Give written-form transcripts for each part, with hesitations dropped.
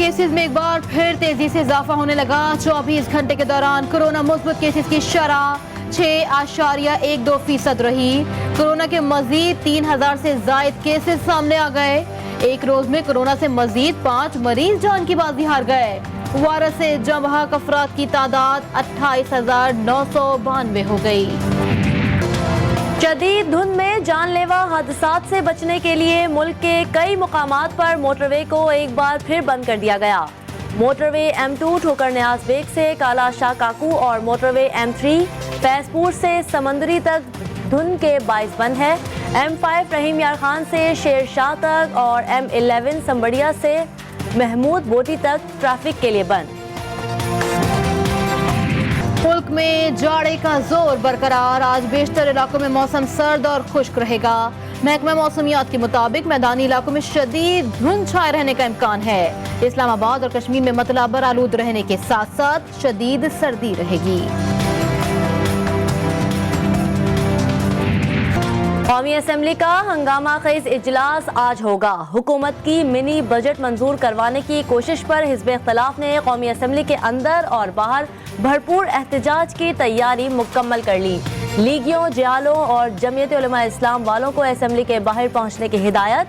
Cases में एक बार फिर तेजी से इजाफा होने लगा। 24 घंटे के दौरान कोरोना मुस्बत केसेस की शरह 6.12% रही। कोरोना के मजीद 3000 से जायद केसेस सामने आ गए। एक रोज में कोरोना से मजीद 5 मरीज जान की बाजी हार गए। वायरस से जम बहक अफराद की तादाद 28,992 हो गई। शदीद धुंध में जानलेवा हादसात से बचने के लिए मुल्क के कई मुकामात पर मोटरवे को एक बार फिर बंद कर दिया गया। मोटरवे M2 ठोकर न्याज बेग से काला शाह काकू और मोटरवे M3 फैजपुर से समंदरी तक धुंध के बाइस बंद है। M5 रहीम यार खान से शेर शाह तक और M11 संबड़िया से महमूद बोटी तक ट्रैफिक के लिए बंद। मुल्क में जाड़े का जोर बरकरार। आज बेशतर इलाकों में मौसम सर्द और खुश्क रहेगा। महकमा मौसमियात के मुताबिक मैदानी इलाकों में शदीद धुंध छाए रहने का इम्कान है। इस्लामाबाद और कश्मीर में मतलाबर आलूद रहने के साथ साथ शदीद सर्दी रहेगी। कौमी असम्बली का हंगामा खेज इजलास आज होगा। हुकूमत की मिनी बजट मंजूर करवाने की कोशिश पर हिज़्ब इख्तिलाफ ने कौमी असम्बली के अंदर और बाहर भरपूर एहतजाज की तैयारी मुकम्मल कर ली। लीगियों, जियालों और जमीयत उलमा इस्लाम वालों को असम्बली के बाहर पहुंचने की हिदायत।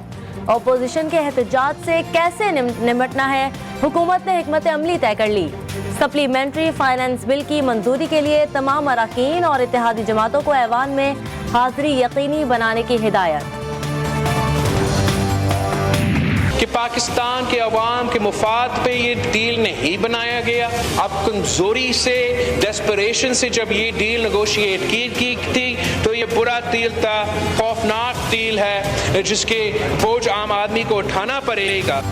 अपोजिशन के एहतजाज से कैसे निमटना है, हुकूमत ने हिकमत अमली तय कर ली। सप्लीमेंट्री फाइनेंस बिल की मंजूरी के लिए तमाम अरकान और इत्तेहादी जमातों को ऐवान में हाजिरी यकीनी बनाने की हिदायत। कि पाकिस्तान के अवाम के मुफाद पे ये डील नहीं बनाया गया। अब कमजोरी से, डेस्परेशन से जब ये डील नेगोशिएट की थी तो ये बुरा डील था, खौफनाक डील है जिसके बोझ आम आदमी को उठाना पड़ेगा।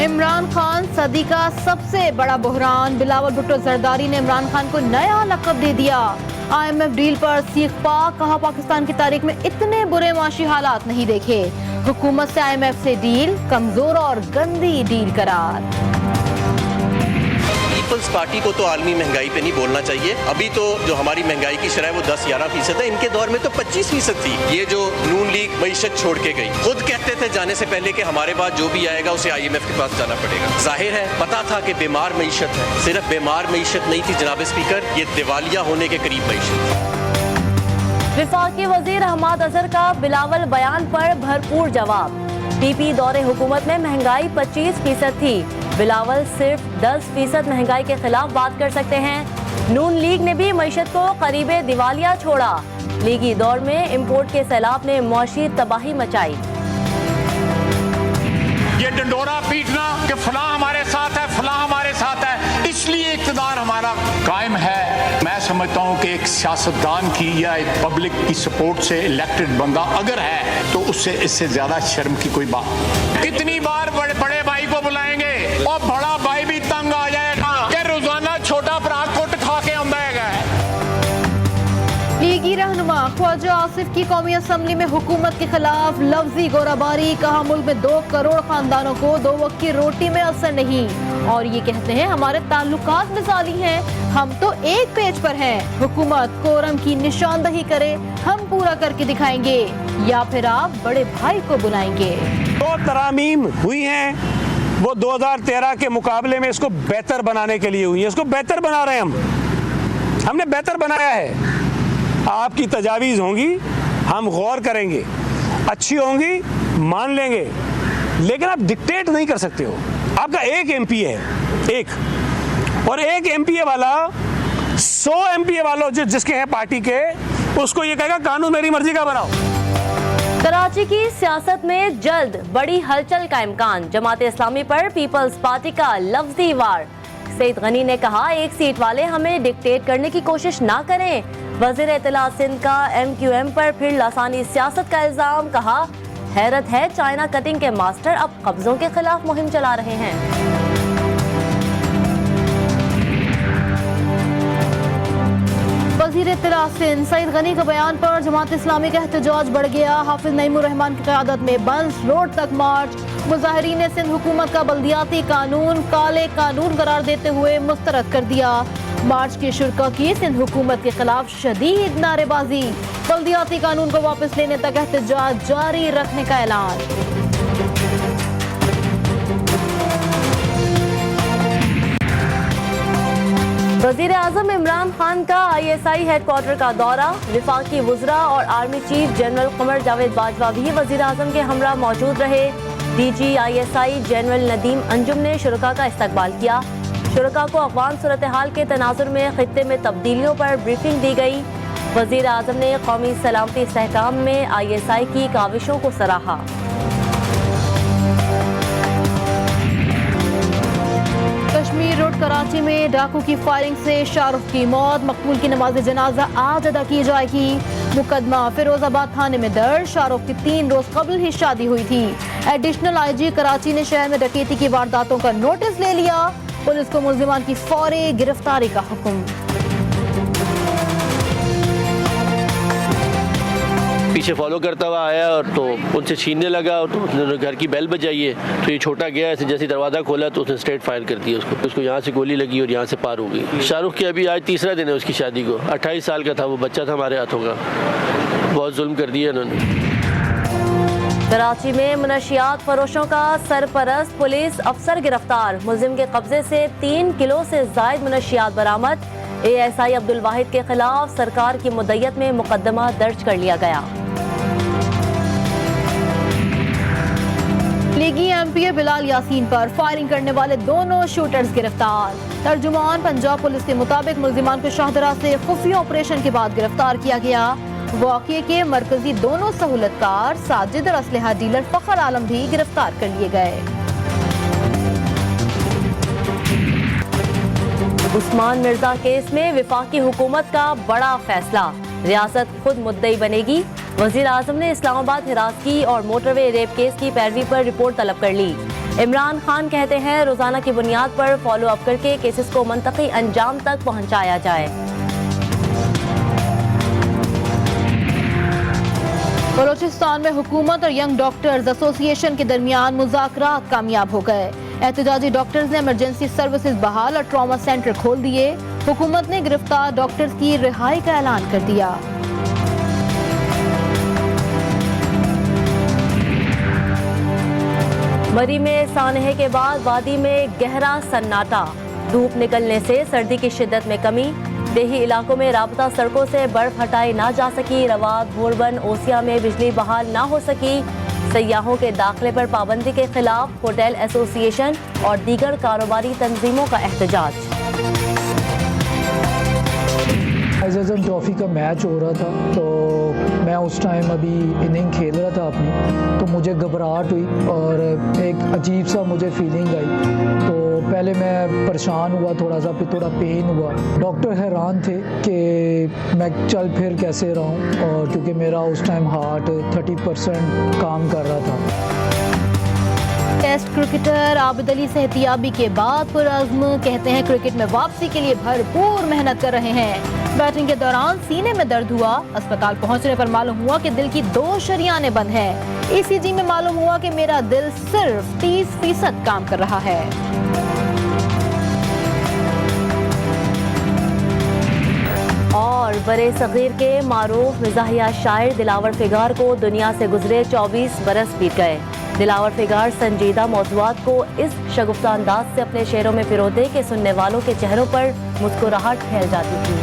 इमरान खान सदी का सबसे बड़ा बुहरान। बिलावल भुट्टो जरदारी ने इमरान खान को नया लक़ब दे दिया। IMF डील पर सीख पा, कहा पाकिस्तान की तारीख में इतने बुरे माशी हालात नहीं देखे। हुकूमत से IMF से डील कमजोर और गंदी डील करार। पीपल्स पार्टी को तो आलमी महंगाई पे नहीं बोलना चाहिए। अभी तो जो हमारी महंगाई की शरह वो 10-11% है। इनके दौर में तो 25% थी। ये जो नून लीग मईशत छोड़ के गई, खुद कहते थे जाने से पहले कि हमारे पास जो भी आएगा उसे IMF के पास जाना पड़ेगा। जाहिर है पता था कि बीमार मईशत है। सिर्फ बीमार मईशत नहीं थी जनाब स्पीकर, ये दिवालिया होने के करीब मईशत। वफाकी वजीर अहमद अजहर का बिलावल बयान पर भरपूर जवाब। PP दौरे हुकूमत में महंगाई 25% थी। बिलावल सिर्फ 10% महंगाई के खिलाफ बात कर सकते हैं। नून लीग ने भी मईशत को करीबे दिवालिया छोड़ा। लीगी दौर में इम्पोर्ट के सैलाब ने मुआशी तबाही मचाई। ये डंडोरा पीटना कि फलां हमारे साथ है, फलां हमारे साथ है, इसलिए इक़्तिदार हमारा कायम है। मैं समझता हूँ कि एक सियासतदान की या एक पब्लिक की सपोर्ट से इलेक्टेड बंदा अगर है तो उससे इससे ज्यादा शर्म की कोई बात। कितनी बार बड़े भाई को बुलाएंगे और बड़ा भाई भी तंग आ जाएगा कि रोजाना छोटा भरा कुट खा के आंदा है। लीगी रहनुमा ख्वाजा आसिफ की कौमी असम्बली में हुकूमत के खिलाफ लफ्जी गोराबारी। कहा मुल्क में 2 करोड़ खानदानों को 2 वक्त की रोटी में असर नहीं। और ये कहते हैं हमारे ताल्लुकात मिसाली हैं, हम तो एक पेज पर हैं। हुकूमत कोरम की निशानदही करे, हम पूरा करके दिखाएंगे, या फिर आप बड़े भाई को बुलाएंगे। 2 तरामीम हुई हैं, वो 2013 के मुकाबले में इसको बेहतर बनाने के लिए हुई है। इसको बेहतर बना रहे हैं हमने बेहतर बनाया है। आपकी तजावीज़ होंगी, हम गौर करेंगे, अच्छी होंगी मान लेंगे, लेकिन आप डिक्टेट नहीं कर सकते हो। आपका एक MP है, एक, और एक MPA वाला 100 MPA वालों जिसके हैं पार्टी के, उसको ये कहेगा कानून मेरी मर्जी का बनाओ। कराची की सियासत में जल्द बड़ी हलचल का इम्कान। जमात इस्लामी पर पीपल्स पार्टी का लफ्जी वार। सईद गनी ने कहा, एक सीट वाले हमें डिक्टेट करने की कोशिश ना करें। वज़ीर इत्तलात सिंध का MQM पर फिर लासानी सियासत का इल्जाम। कहा, हैरत है चाइना कटिंग के मास्टर अब कब्जों के खिलाफ मुहिम चला रहे हैं। वज़ीर इत्तलात सिंध सईद गनी के बयान पर जमात इस्लामी का एहतजाज बढ़ गया। हाफिज नईमुर रहमान की क़यादत में बंस रोड तक मार्च। मुजाहिरीन ने सिंध हुकूमत का बल्दियाती कानून काले कानून करार देते हुए मुस्तरद कर दिया। मार्च के शुरा की सिंध हुकूमत के खिलाफ शदीद नारेबाजी। बल्दियाती कानून को वापस लेने तक एहतजाज जारी रखने का ऐलान। वजीर आजम इमरान खान का ISI हेडक्वार्टर का दौरा, वफाकी वज़रा और army chief general Qamar Javed Bajwa भी वजीर आजम के हमरा मौजूद रहे। DG ISI general Nadeem Anjum ने शुरका का इस्तकबाल किया। शुरका को अफ़गान सूरत हाल के तनाजुर में खित्ते में तब्दीलियों पर ब्रीफिंग दी गई। वजीर आजम ने कौमी सलामती इस्तेहकाम में ISI की काविशों को सराहा। कश्मीर रोड कराची में डाकू की फायरिंग से शाहरुख की मौत, मकबूल की नमाज जनाजा आज अदा की जाएगी। मुकदमा फिरोजाबाद थाने में दर्ज, शाहरुख की 3 रोज कबल ही शादी हुई थी। एडिशनल IG कराची ने शहर में डकैती की वारदातों का नोटिस ले लिया। पुलिस को मुल्जिमान की फौरी गिरफ्तारी का हुक्म। पीछे फॉलो करता हुआ आया और तो उनसे छीनने लगा और तो उसने घर की बेल बजाई है तो ये छोटा गया, ऐसे जैसे दरवाज़ा खोला तो उसने स्ट्रेट फायर कर दिया उसको यहाँ से गोली लगी और यहाँ से पार हो गई। शाहरुख की अभी आज 3रा दिन है उसकी शादी को। 28 साल का था वो बच्चा था हमारे हाथों का। बहुत जुल्म कर दिया इन्होंने। कराची में मुनशियात फरोशों का सरपरस्त पुलिस अफसर गिरफ्तार, मुलजिम के कब्जे से 3 किलो से जायद मुनशियात बरामद। ASI अब्दुल वाहिद के खिलाफ सरकार की मुद्दत में मुकदमा दर्ज कर लिया गया। लीगी MP बिलाल यासीन पर फायरिंग करने वाले दोनों शूटर्स गिरफ्तार। तर्जुमान पंजाब पुलिस के मुताबिक मुल्जिमान को शाहदरा से खुफिया ऑपरेशन के बाद गिरफ्तार किया गया। वाक़े के मरकजी दोनों सहूलतकार साजिद और असलहा डीलर फखर आलम भी गिरफ्तार कर लिए गए। उस्मान मिर्जा केस में वफाकी हुकूमत का बड़ा फैसला, रियासत खुद मुद्दई बनेगी। वजीर आजम ने इस्लामाबाद हिरासगी और मोटरवे रेप केस की पैरवी पर रिपोर्ट तलब कर ली। इमरान खान कहते हैं रोजाना की बुनियाद पर फॉलो अप करके केसेस को मंतकी अंजाम तक पहुंचाया जाए। बलोचिस्तान में हुकूमत और यंग डॉक्टर्स एसोसिएशन के दरमियान मुज़ाकरात कामयाब हो गए। एहतजाजी डॉक्टर्स ने इमरजेंसी सर्विसेज बहाल और ट्रॉमा सेंटर खोल दिए। हुकूमत ने गिरफ्तार डॉक्टर्स की रिहाई का ऐलान कर दिया। मरी में सानहे के बाद वादी में गहरा सन्नाटा, धूप निकलने से सर्दी की शिद्दत में कमी। देही इलाकों में राबता सड़कों से बर्फ हटाई ना जा सकी। रवाद, भोरबन, ओसिया में बिजली बहाल ना हो सकी। सयाहों के दाखिले पर पाबंदी के खिलाफ होटल एसोसिएशन और दीगर कारोबारी तंजीमों का एहतजाज। आज़म ट्रॉफी का मैच हो रहा था तो मैं उस टाइम अभी इनिंग खेल रहा था अपनी, तो मुझे घबराहट हुई और एक अजीब सा मुझे फीलिंग आई। तो पहले मैं परेशान हुआ थोड़ा सा, फिर थोड़ा पेन हुआ। डॉक्टर हैरान थे कि मैं चल फिर कैसे रहा हूँ, और क्योंकि मेरा उस टाइम हार्ट 30% काम कर रहा था। टेस्ट क्रिकेटर आबिद अली सेहतियाबी के बाद पुरअज़्म, कहते हैं क्रिकेट में वापसी के लिए भरपूर मेहनत कर रहे हैं। बैटिंग के दौरान सीने में दर्द हुआ, अस्पताल पहुंचने पर मालूम हुआ कि दिल की 2 शरियानें बंद हैं। ECG में मालूम हुआ कि मेरा दिल सिर्फ 30% काम कर रहा है। और बड़े सगीर के मारूफ मिजाहिया शायर दिलावर फिगार को दुनिया से गुजरे 24 बरस बीत गए। दिलावर फिगार संजीदा मौज़ूआत को इस शगुफ्ता अंदाज से अपने शेरों में पिरोते कि सुनने वालों के चेहरों पर मुस्कुराहट फैल जाती थी।